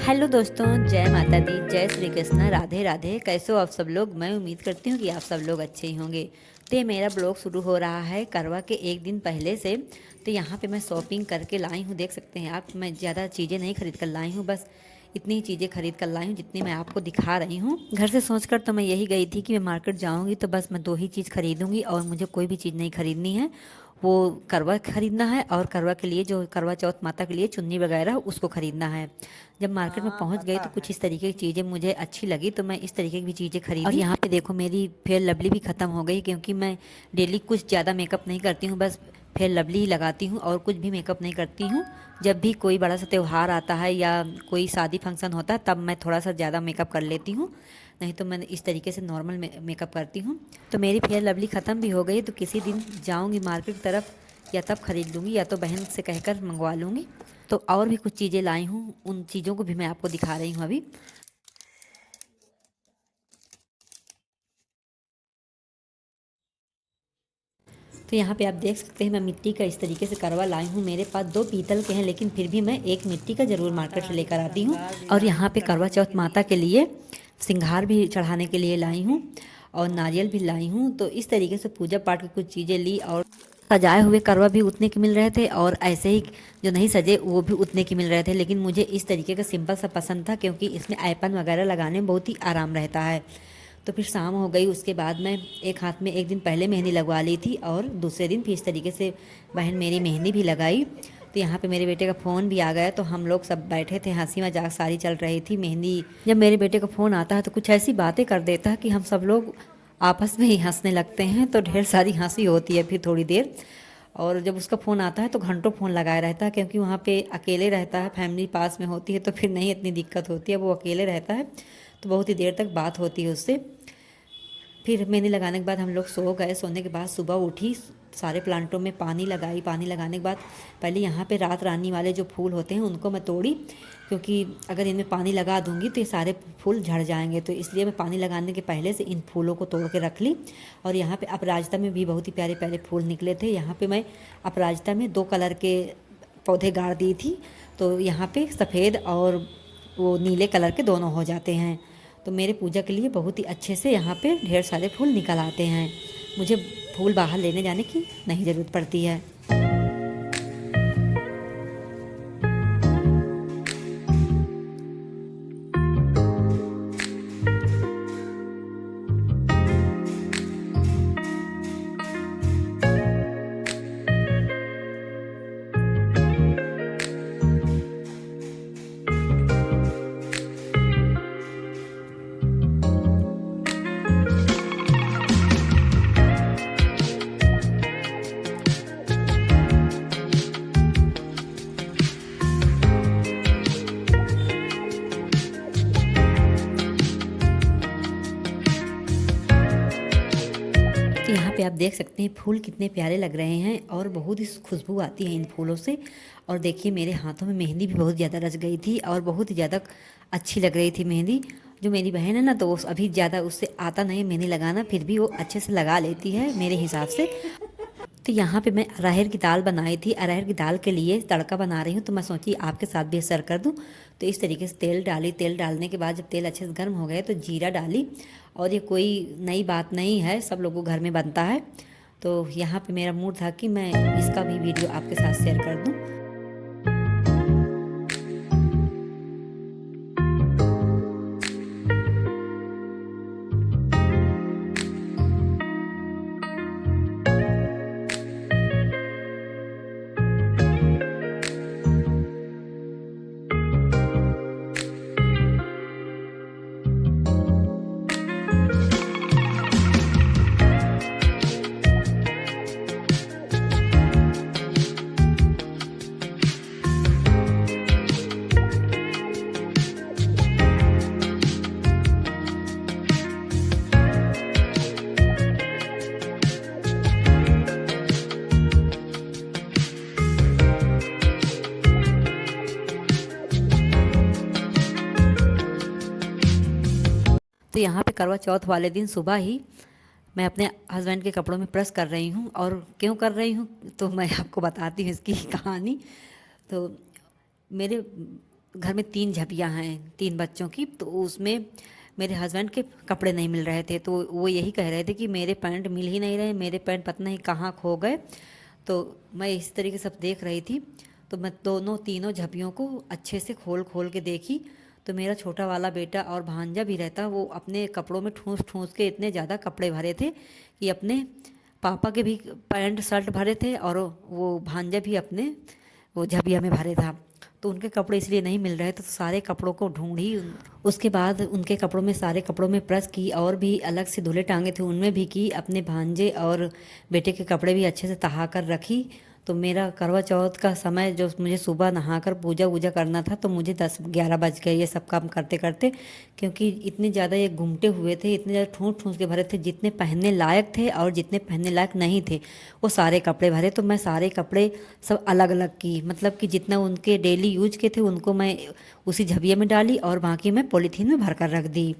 Hello दोस्तों, जय माता दी, जय श्री कृष्ण, राधे राधे। कैसे हो आप सब लोग? मैं उम्मीद करती हूँ कि आप सब लोग अच्छे ही होंगे। तो ये मेरा ब्लॉग शुरू हो रहा है करवा के एक दिन पहले से। तो यहाँ पे मैं शॉपिंग करके लाई हूँ, देख सकते हैं आप। मैं ज़्यादा चीज़ें नहीं खरीद कर लाई हूँ, बस इतनी चीज़ें खरीद कर लाई हूँ जितनी मैं आपको दिखा रही हूँ। घर से सोचकर तो मैं यही गई थी कि मैं मार्केट जाऊँगी तो बस मैं 2 ही चीज़ खरीदूँगी और मुझे कोई भी चीज़ नहीं खरीदनी है। वो करवा खरीदना है और करवा के लिए जो करवा चौथ माता के लिए चुन्नी वगैरह उसको खरीदना है। जब मार्केट में पहुंच गई तो कुछ इस तरीके की चीज़ें मुझे अच्छी लगी तो मैं इस तरीके की भी चीज़ें खरीदी। और यहाँ पे देखो मेरी फेयर लवली भी ख़त्म हो गई, क्योंकि मैं डेली कुछ ज़्यादा मेकअप नहीं करती हूँ, बस फेयर लवली ही लगाती हूँ और कुछ भी मेकअप नहीं करती हूँ। जब भी कोई बड़ा सा त्यौहार आता है या कोई शादी फंक्शन होता है तब मैं थोड़ा सा ज़्यादा मेकअप कर लेती हूँ, नहीं तो मैं इस तरीके से नॉर्मल मेकअप करती हूँ। तो मेरी फेयर लवली ख़त्म भी हो गई, तो किसी दिन जाऊँगी मार्केट तरफ या तब खरीद लूँगी या तो बहन से कहकर मंगवा लूँगी। तो और भी कुछ चीज़ें लाई हूँ, उन चीज़ों को भी मैं आपको दिखा रही हूँ अभी। तो यहाँ पे आप देख सकते हैं मैं मिट्टी का इस तरीके से करवा लाई हूँ। मेरे पास 2 पीतल के हैं, लेकिन फिर भी मैं एक मिट्टी का ज़रूर मार्केट से लेकर आती हूँ। और यहाँ पे करवा चौथ माता के लिए सिंगार भी चढ़ाने के लिए लाई हूँ और नारियल भी लाई हूँ। तो इस तरीके से पूजा पाठ की कुछ चीज़ें ली, और सजाए हुए करवा भी उतने के मिल रहे थे और ऐसे ही जो नहीं सजे वो भी उतने के मिल रहे थे। लेकिन मुझे इस तरीके का सिंपल सा पसंद था, क्योंकि इसमें ऐपन वगैरह लगाने में बहुत ही आराम रहता है। तो फिर शाम हो गई, उसके बाद मैं एक हाथ में एक दिन पहले मेहंदी लगवा ली थी और दूसरे दिन फिर इस तरीके से बहन मेरी मेहंदी भी लगाई। तो यहाँ पे मेरे बेटे का फ़ोन भी आ गया, तो हम लोग सब बैठे थे, हंसी मजाक सारी चल रही थी। मेहंदी जब मेरे बेटे का फ़ोन आता है तो कुछ ऐसी बातें कर देता है कि हम सब लोग आपस में ही हंसने लगते हैं, तो ढेर सारी हंसी होती है फिर थोड़ी देर। और जब उसका फ़ोन आता है तो घंटों फ़ोन लगाया रहता है, क्योंकि वहाँ पे अकेले रहता है, फैमिली पास में होती है तो फिर नहीं इतनी दिक्कत होती है। वो अकेले रहता है तो बहुत ही देर तक बात होती है उससे। फिर मेहंदी लगाने के बाद हम लोग सो गए। सोने के बाद सुबह उठी, सारे प्लांटों में पानी लगाई। पानी लगाने के बाद पहले यहाँ पे रात रानी वाले जो फूल होते हैं उनको मैं तोड़ी, क्योंकि अगर इनमें पानी लगा दूंगी तो ये सारे फूल झड़ जाएंगे, तो इसलिए मैं पानी लगाने के पहले से इन फूलों को तोड़ के रख ली। और यहाँ पे अपराजिता में भी बहुत ही प्यारे प्यारे फूल निकले थे। यहाँ पे मैं अपराजिता में 2 कलर के पौधे गाड़ दी थी, तो यहाँ पे सफ़ेद और वो नीले कलर के दोनों हो जाते हैं। तो मेरे पूजा के लिए बहुत ही अच्छे से यहाँ पे ढेर सारे फूल निकल आते हैं। मुझे फूल बाहर लेने जाने की नहीं ज़रूरत पड़ती है। तो यहाँ पे आप देख सकते हैं फूल कितने प्यारे लग रहे हैं और बहुत ही खुशबू आती है इन फूलों से। और देखिए मेरे हाथों में मेहंदी भी बहुत ज़्यादा रच गई थी और बहुत ही ज़्यादा अच्छी लग रही थी मेहंदी। जो मेरी बहन है ना, तो वो अभी ज़्यादा उससे आता नहीं है मेहंदी लगाना, फिर भी वो अच्छे से लगा लेती है मेरे हिसाब से। तो यहाँ पे मैं अरहर की दाल बनाई थी। अरहर की दाल के लिए तड़का बना रही हूँ, तो मैं सोची आपके साथ भी शेयर कर दूँ। तो इस तरीके से तेल डाली। तेल डालने के बाद जब तेल अच्छे से गर्म हो गए तो जीरा डाली। और ये कोई नई बात नहीं है, सब लोगों घर में बनता है। तो यहाँ पे मेरा मूड था कि मैं इसका भी वीडियो आपके साथ शेयर कर दूँ। तो यहाँ पे करवा चौथ वाले दिन सुबह ही मैं अपने हस्बैंड के कपड़ों में प्रेस कर रही हूँ। और क्यों कर रही हूँ तो मैं आपको बताती हूँ इसकी कहानी। तो मेरे घर में 3 झबियाँ हैं 3 बच्चों की, तो उसमें मेरे हस्बैंड के कपड़े नहीं मिल रहे थे। तो वो यही कह रहे थे कि मेरे पैंट मिल ही नहीं रहे, मेरे पैंट पता नहीं कहाँ खो गए। तो मैं इस तरीके से सब देख रही थी। तो मैं दोनों तीनों झबियों को अच्छे से खोल खोल के देखी। तो मेरा छोटा वाला बेटा और भांजा भी रहता, वो अपने कपड़ों में ठूंस ठूंस के इतने ज़्यादा कपड़े भरे थे कि अपने पापा के भी पैंट शर्ट भरे थे और वो भांजा भी अपने वो झबिया में भरे था। तो उनके कपड़े इसलिए नहीं मिल रहे थे, तो सारे कपड़ों को ढूंढी। उसके बाद उनके कपड़ों में सारे कपड़ों में प्रेस की, और भी अलग से धुले टांगे थे उनमें भी की, अपने भांजे और बेटे के कपड़े भी अच्छे से तहा कर रखी। तो मेरा करवा चौथ का समय जो मुझे सुबह नहाकर पूजा वूजा करना था, तो मुझे 10-11 बज गए ये सब काम करते करते, क्योंकि इतने ज़्यादा ये घूमते हुए थे, इतने ज़्यादा ठूंस ठूंस के भरे थे, जितने पहनने लायक थे और जितने पहनने लायक नहीं थे वो सारे कपड़े भरे। तो मैं सारे कपड़े सब अलग अलग की, मतलब कि जितना उनके डेली यूज के थे उनको मैं उसी झबिया में डाली और बाकी मैं पॉलीथीन में भर कर रख दी।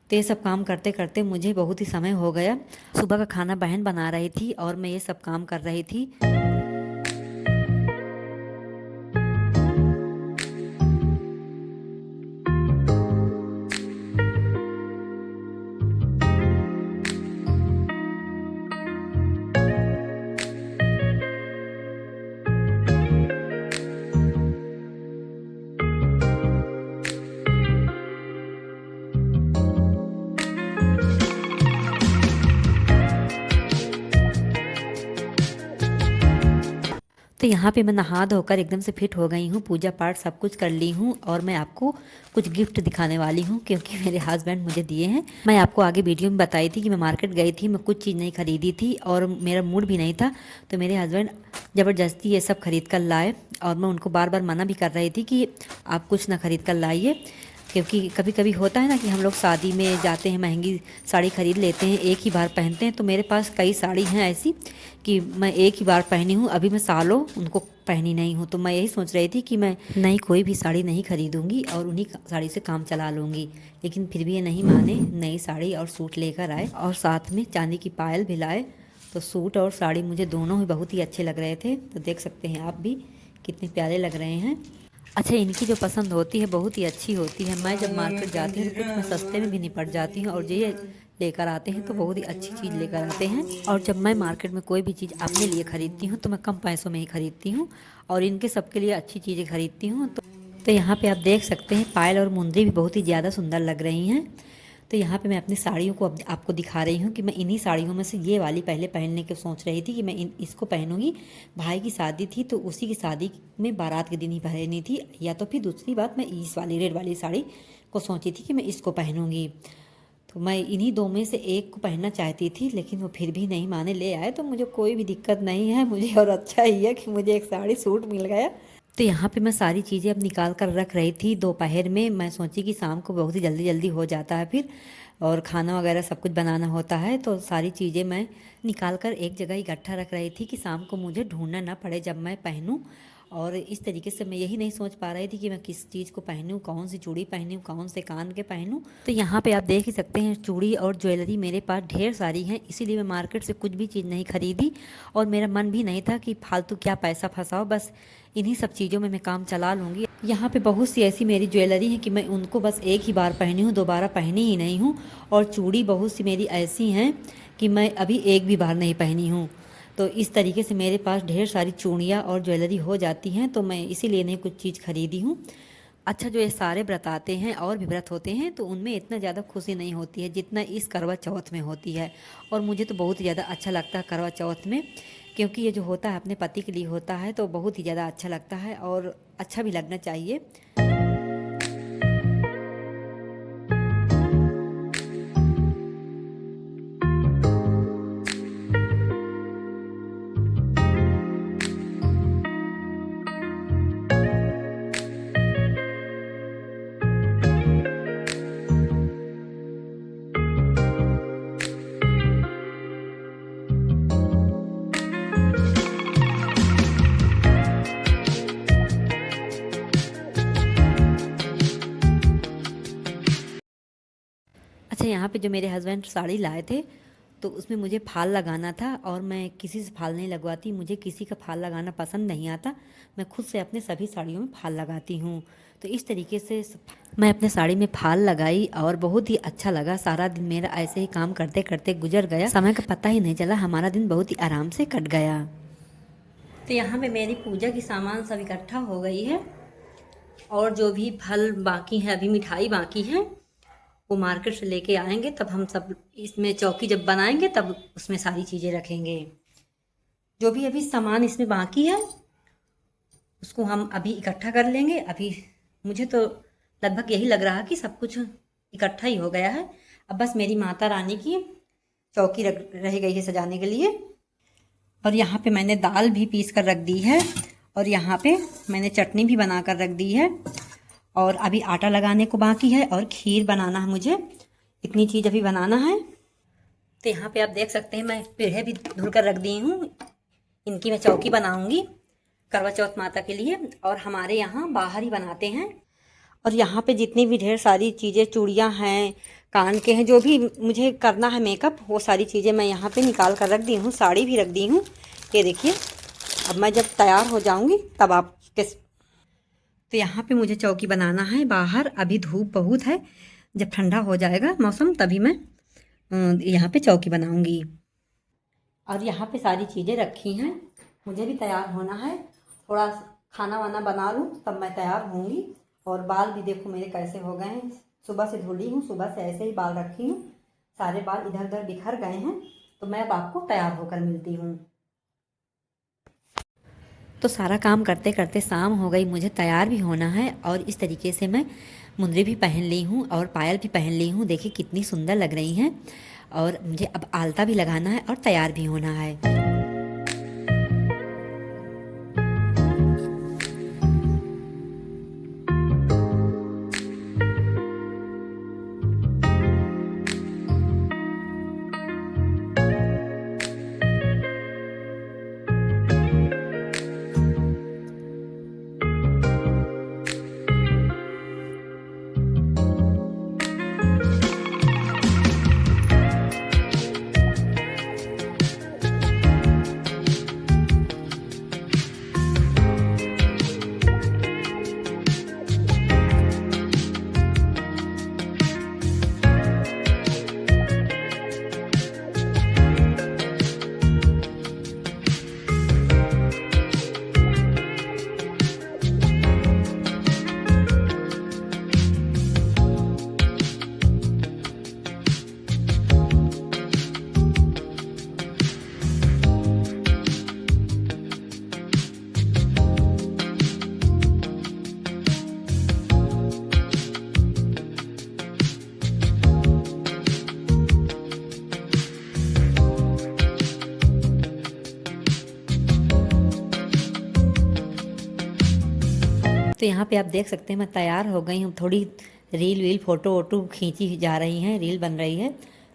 तो ये सब काम करते करते मुझे बहुत ही समय हो गया। सुबह का खाना बहन बना रही थी और मैं ये सब काम कर रही थी। तो यहाँ पे मैं नहा धोकर एकदम से फिट हो गई हूँ, पूजा पाठ सब कुछ कर ली हूँ और मैं आपको कुछ गिफ्ट दिखाने वाली हूँ, क्योंकि मेरे हस्बैंड मुझे दिए हैं। मैं आपको आगे वीडियो में बताई थी कि मैं मार्केट गई थी, मैं कुछ चीज़ नहीं खरीदी थी और मेरा मूड भी नहीं था। तो मेरे हस्बैंड ज़बरदस्ती ये सब खरीद कर लाए और मैं उनको बार बार मना भी कर रही थी कि आप कुछ ना खरीद कर लाइए, क्योंकि कभी कभी होता है ना कि हम लोग शादी में जाते हैं, महंगी साड़ी खरीद लेते हैं, एक ही बार पहनते हैं। तो मेरे पास कई साड़ी हैं ऐसी कि मैं एक ही बार पहनी हूँ, अभी मैं सालों उनको पहनी नहीं हूँ। तो मैं यही सोच रही थी कि मैं नई कोई भी साड़ी नहीं खरीदूंगी और उन्हीं साड़ी से काम चला लूँगी। लेकिन फिर भी ये नहीं माने, नई साड़ी और सूट लेकर आए और साथ में चांदी की पायल भी लाए। तो सूट और साड़ी मुझे दोनों ही बहुत ही अच्छे लग रहे थे। तो देख सकते हैं आप भी कितने प्यारे लग रहे हैं। अच्छा, इनकी जो पसंद होती है बहुत ही अच्छी होती है। मैं जब मार्केट जाती हूँ तो कुछ मैं सस्ते में भी निपट जाती हूँ, और ये लेकर आते हैं तो बहुत ही अच्छी चीज़ लेकर आते हैं। और जब मैं मार्केट में कोई भी चीज़ अपने लिए ख़रीदती हूँ तो मैं कम पैसों में ही ख़रीदती हूँ और इनके सबके लिए अच्छी चीज़ें ख़रीदती हूँ। तो यहाँ पे आप देख सकते हैं पायल और मुंदरी भी बहुत ही ज़्यादा सुंदर लग रही हैं। तो यहाँ पे मैं अपनी साड़ियों को आपको दिखा रही हूँ कि मैं इन्हीं साड़ियों में से ये वाली पहले पहनने की सोच रही थी कि मैं इसको पहनूंगी। भाई की शादी थी तो उसी की शादी में बारात के दिन ही पहनी थी, या तो फिर दूसरी बात मैं इस वाली रेड वाली साड़ी को सोची थी कि मैं इसको पहनूंगी। तो मैं इन्हीं दो में से एक को पहनना चाहती थी, लेकिन वो फिर भी नहीं माने, ले आए। तो मुझे कोई भी दिक्कत नहीं है, मुझे और अच्छा ही है कि मुझे एक साड़ी सूट मिल गया। तो यहाँ पे मैं सारी चीज़ें अब निकाल कर रख रही थी। दोपहर में मैं सोची कि शाम को बहुत ही जल्दी जल्दी हो जाता है फिर, और खाना वगैरह सब कुछ बनाना होता है। तो सारी चीज़ें मैं निकाल कर एक जगह इकट्ठा रख रही थी कि शाम को मुझे ढूंढना ना पड़े जब मैं पहनूं। और इस तरीके से मैं यही नहीं सोच पा रही थी कि मैं किस चीज़ को पहनूं, कौन सी चूड़ी पहनूं, कौन से कान के पहनूं। तो यहाँ पे आप देख ही सकते हैं चूड़ी और ज्वेलरी मेरे पास ढेर सारी हैं, इसीलिए मैं मार्केट से कुछ भी चीज़ नहीं खरीदी और मेरा मन भी नहीं था कि फालतू क्या पैसा फंसाओ, बस इन्हीं सब चीज़ों में मैं काम चला लूँगी। यहाँ पे बहुत सी ऐसी मेरी ज्वेलरी है कि मैं उनको बस एक ही बार पहनी हूँ, दोबारा पहनी ही नहीं हूँ। और चूड़ी बहुत सी मेरी ऐसी हैं कि मैं अभी एक भी बार नहीं पहनी हूँ। तो इस तरीके से मेरे पास ढेर सारी चूड़ियाँ और ज्वेलरी हो जाती हैं, तो मैं इसीलिए नहीं कुछ चीज़ खरीदी हूँ। अच्छा, जो ये सारे व्रत आते हैं और भी व्रत होते हैं तो उनमें इतना ज़्यादा खुशी नहीं होती है जितना इस करवा चौथ में होती है। और मुझे तो बहुत ही ज़्यादा अच्छा लगता है करवा चौथ में, क्योंकि ये जो होता है अपने पति के लिए होता है, तो बहुत ही ज़्यादा अच्छा लगता है और अच्छा भी लगना चाहिए। अच्छा, यहाँ पे जो मेरे हस्बैंड साड़ी लाए थे तो उसमें मुझे फाल लगाना था और मैं किसी से फाल नहीं लगवाती, मुझे किसी का फाल लगाना पसंद नहीं आता। मैं खुद से अपने सभी साड़ियों में फाल लगाती हूँ। तो इस तरीके से मैं अपने साड़ी में फाल लगाई और बहुत ही अच्छा लगा। सारा दिन मेरा ऐसे ही काम करते करते गुजर गया, समय का पता ही नहीं चला, हमारा दिन बहुत ही आराम से कट गया। तो यहाँ पे मेरी पूजा की सामान सब इकट्ठा हो गई है और जो भी फल बाकी है, अभी मिठाई बाकी है, वो मार्केट से लेके आएंगे, तब हम सब इसमें चौकी जब बनाएंगे तब उसमें सारी चीज़ें रखेंगे। जो भी अभी सामान इसमें बाकी है उसको हम अभी इकट्ठा कर लेंगे। अभी मुझे तो लगभग यही लग रहा कि सब कुछ इकट्ठा ही हो गया है। अब बस मेरी माता रानी की चौकी रह गई है सजाने के लिए। और यहाँ पे मैंने दाल भी पीस कर रख दी है और यहाँ पे मैंने चटनी भी बना कर रख दी है और अभी आटा लगाने को बाकी है और खीर बनाना है मुझे। इतनी चीज़ अभी बनाना है। तो यहाँ पे आप देख सकते हैं मैं पीढ़े भी धुल कर रख दी हूँ। इनकी मैं चौकी बनाऊँगी करवा चौथ माता के लिए और हमारे यहाँ बाहर ही बनाते हैं। और यहाँ पे जितनी भी ढेर सारी चीज़ें, चूड़ियाँ हैं, कान के हैं, जो भी मुझे करना है मेकअप, वो सारी चीज़ें मैं यहाँ पे निकाल कर रख दी हूँ। साड़ी भी रख दी हूँ। ये देखिए, अब मैं जब तैयार हो जाऊँगी तब आप तो यहाँ पे मुझे चौकी बनाना है बाहर। अभी धूप बहुत है, जब ठंडा हो जाएगा मौसम तभी मैं यहाँ पे चौकी बनाऊँगी। और यहाँ पे सारी चीज़ें रखी हैं, मुझे भी तैयार होना है। थोड़ा खाना वाना बना लूँ तब मैं तैयार होंगी। और बाल भी देखो मेरे कैसे हो गए हैं, सुबह से धुली हूँ, सुबह से ऐसे ही बाल रखी हूँ, सारे बाल इधर उधर बिखर गए हैं। तो मैं अब आपको तैयार होकर मिलती हूँ। तो सारा काम करते करते शाम हो गई, मुझे तैयार भी होना है और इस तरीके से मैं मुंदरी भी पहन ली हूँ और पायल भी पहन ली हूँ। देखिए कितनी सुंदर लग रही हैं। और मुझे अब आलता भी लगाना है और तैयार भी होना है। तो यहाँ पे आप देख सकते हैं मैं तैयार हो गई हूँ। थोड़ी रील वील फ़ोटो वोटो खींची जा रही हैं, रील बन रही है।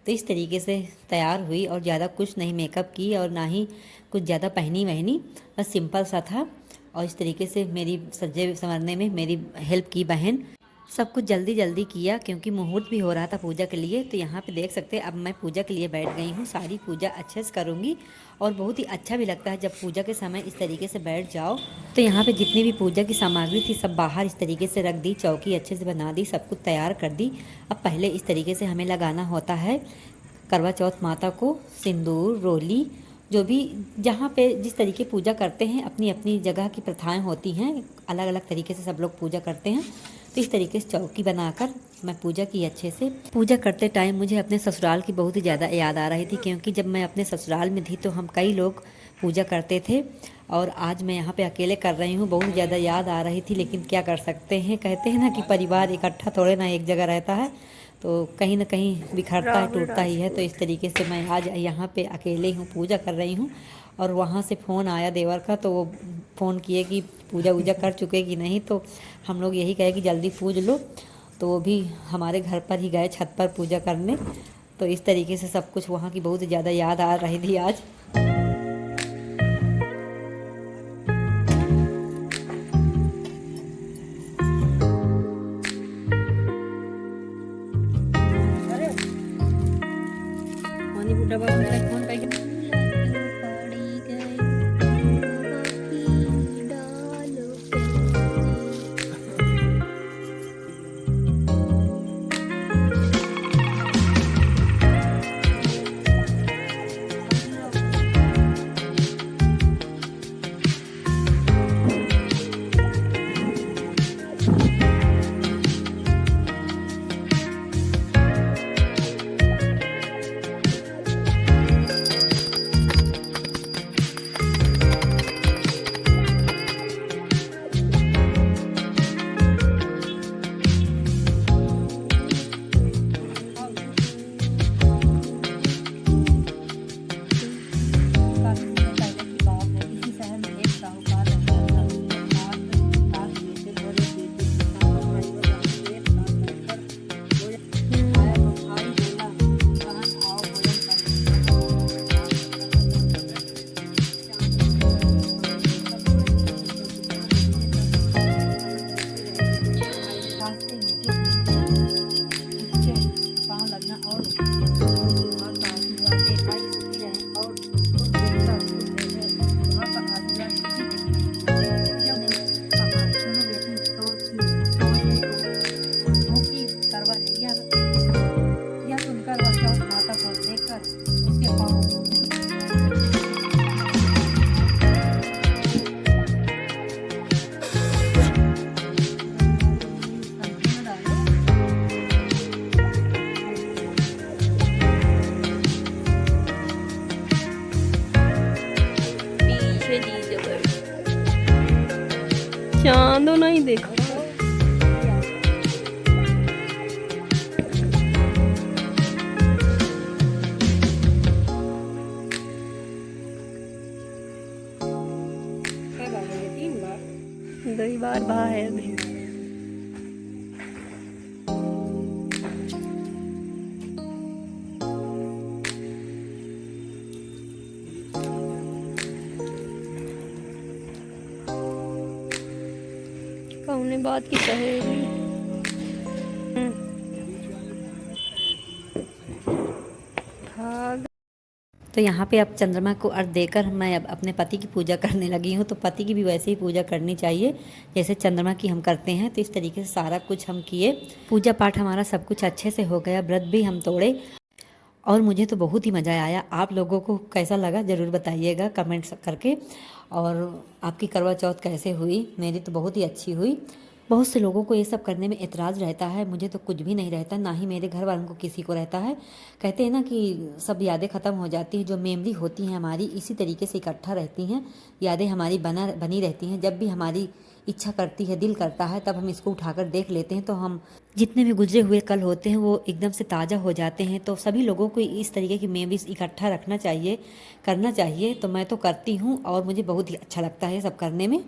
तो इस तरीके से तैयार हुई और ज़्यादा कुछ नहीं मेकअप की और ना ही कुछ ज़्यादा पहनी वहनी, बस सिंपल सा था। और इस तरीके से मेरी सजे संवरने में मेरी हेल्प की बहन। सब कुछ जल्दी जल्दी किया क्योंकि मुहूर्त भी हो रहा था पूजा के लिए। तो यहाँ पे देख सकते हैं अब मैं पूजा के लिए बैठ गई हूँ। सारी पूजा अच्छे से करूँगी और बहुत ही अच्छा भी लगता है जब पूजा के समय इस तरीके से बैठ जाओ। तो यहाँ पे जितनी भी पूजा की सामग्री थी सब बाहर इस तरीके से रख दी, चौकी अच्छे से बना दी, सब कुछ तैयार कर दी। अब पहले इस तरीके से हमें लगाना होता है करवा चौथ माता को सिंदूर, रोली, जो भी जहाँ पे जिस तरीके पूजा करते हैं, अपनी अपनी जगह की प्रथाएं होती हैं, अलग अलग तरीके से सब लोग पूजा करते हैं। तो इस तरीके से चौकी बनाकर मैं पूजा की अच्छे से। पूजा करते टाइम मुझे अपने ससुराल की बहुत ही ज़्यादा याद आ रही थी क्योंकि जब मैं अपने ससुराल में थी तो हम कई लोग पूजा करते थे और आज मैं यहाँ पे अकेले कर रही हूँ। बहुत ज़्यादा याद आ रही थी लेकिन क्या कर सकते हैं, कहते हैं ना कि परिवार इकट्ठा थोड़े ना एक जगह रहता है, तो कहीं ना कहीं बिखरता है, टूटता ही है। तो इस तरीके से मैं आज यहाँ पे अकेले हूँ, पूजा कर रही हूँ। और वहाँ से फ़ोन आया देवर का, तो वो फ़ोन किए कि पूजा वूजा कर चुके कि नहीं। तो हम लोग यही कहे कि जल्दी पूज लो। तो वो भी हमारे घर पर ही गए छत पर पूजा करने। तो इस तरीके से सब कुछ वहाँ की बहुत ज़्यादा याद आ रही थी आज। चांद नहीं देखो। दो बार बाहर है अभी। कौने बात की सहेली भाग। तो यहाँ पे अब चंद्रमा को अर्घ देकर मैं अब अपने पति की पूजा करने लगी हूँ। तो पति की भी वैसे ही पूजा करनी चाहिए जैसे चंद्रमा की हम करते हैं। तो इस तरीके से सारा कुछ हम किए, पूजा पाठ हमारा सब कुछ अच्छे से हो गया, व्रत भी हम तोड़े और मुझे तो बहुत ही मज़ा आया। आप लोगों को कैसा लगा ज़रूर बताइएगा कमेंट्स करके। और आपकी करवा चौथ कैसे हुई? मेरी तो बहुत ही अच्छी हुई। बहुत से लोगों को ये सब करने में एतराज़ रहता है, मुझे तो कुछ भी नहीं रहता, ना ही मेरे घर वालों को किसी को रहता है। कहते हैं ना कि सब यादें ख़त्म हो जाती हैं, जो मेमोरी होती हैं हमारी इसी तरीके से इकट्ठा रहती हैं, यादें हमारी बनी रहती हैं। जब भी हमारी इच्छा करती है, दिल करता है, तब हम इसको उठाकर देख लेते हैं तो हम जितने भी गुजरे हुए कल होते हैं वो एकदम से ताज़ा हो जाते हैं। तो सभी लोगों को इस तरीके की मेमोरीज इकट्ठा रखना चाहिए, करना चाहिए। तो मैं तो करती हूँ और मुझे बहुत ही अच्छा लगता है सब करने में।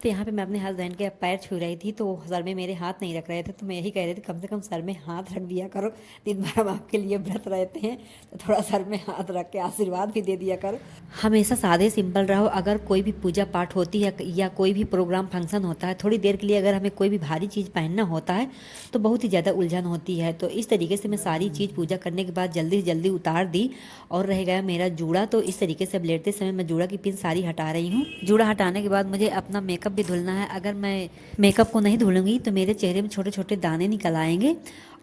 तो यहाँ पे मैं अपने हस्बैंड के पैर छू रही थी तो वो सर में मेरे हाथ नहीं रख रहे थे, तो मैं यही कह रही थी कम से कम सर में हाथ रख दिया करो, दिन भर हम आपके लिए व्रत रहते हैं तो थोड़ा सर में हाथ रख के आशीर्वाद भी दे दिया करो। हमेशा सादे सिंपल रहो। अगर कोई भी पूजा पाठ होती है या कोई भी प्रोग्राम फंक्शन होता है, थोड़ी देर के लिए अगर हमें कोई भी भारी चीज़ पहनना होता है तो बहुत ही ज़्यादा उलझन होती है। तो इस तरीके से मैं सारी चीज़ पूजा करने के बाद जल्दी से जल्दी उतार दी। और रह गया मेरा जूड़ा, तो इस तरीके से अब लेटते समय मैं जूड़ा की पिन सारी हटा रही हूँ। जूड़ा हटाने के बाद मुझे अपना मेकअप भी धुलना है। अगर मैं मेकअप को नहीं धुलूंगी तो मेरे चेहरे में छोटे छोटे दाने निकल आएंगे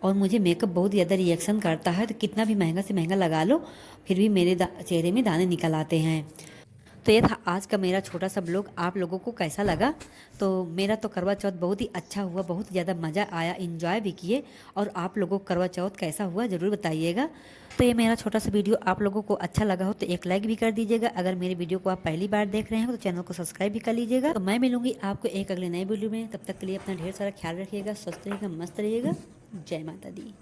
और मुझे मेकअप बहुत ज़्यादा रिएक्शन करता है। तो कितना भी महंगा से महंगा लगा लो फिर भी मेरे चेहरे में दाने निकल आते हैं। तो ये था आज का मेरा छोटा सा ब्लॉग। आप लोगों को कैसा लगा? तो मेरा तो करवा चौथ बहुत ही अच्छा हुआ, बहुत ज़्यादा मज़ा आया, इंजॉय भी किए। और आप लोगों को करवा चौथ कैसा हुआ ज़रूर बताइएगा। तो ये मेरा छोटा सा वीडियो आप लोगों को अच्छा लगा हो तो एक लाइक भी कर दीजिएगा। अगर मेरे वीडियो को आप पहली बार देख रहे हो तो चैनल को सब्सक्राइब भी कर लीजिएगा। तो मैं मिलूंगी आपको एक अगले नए वीडियो में। तब तक के लिए अपना ढेर सारा ख्याल रखिएगा, स्वस्थ रहिएगा, मस्त रहिएगा। जय माता दी।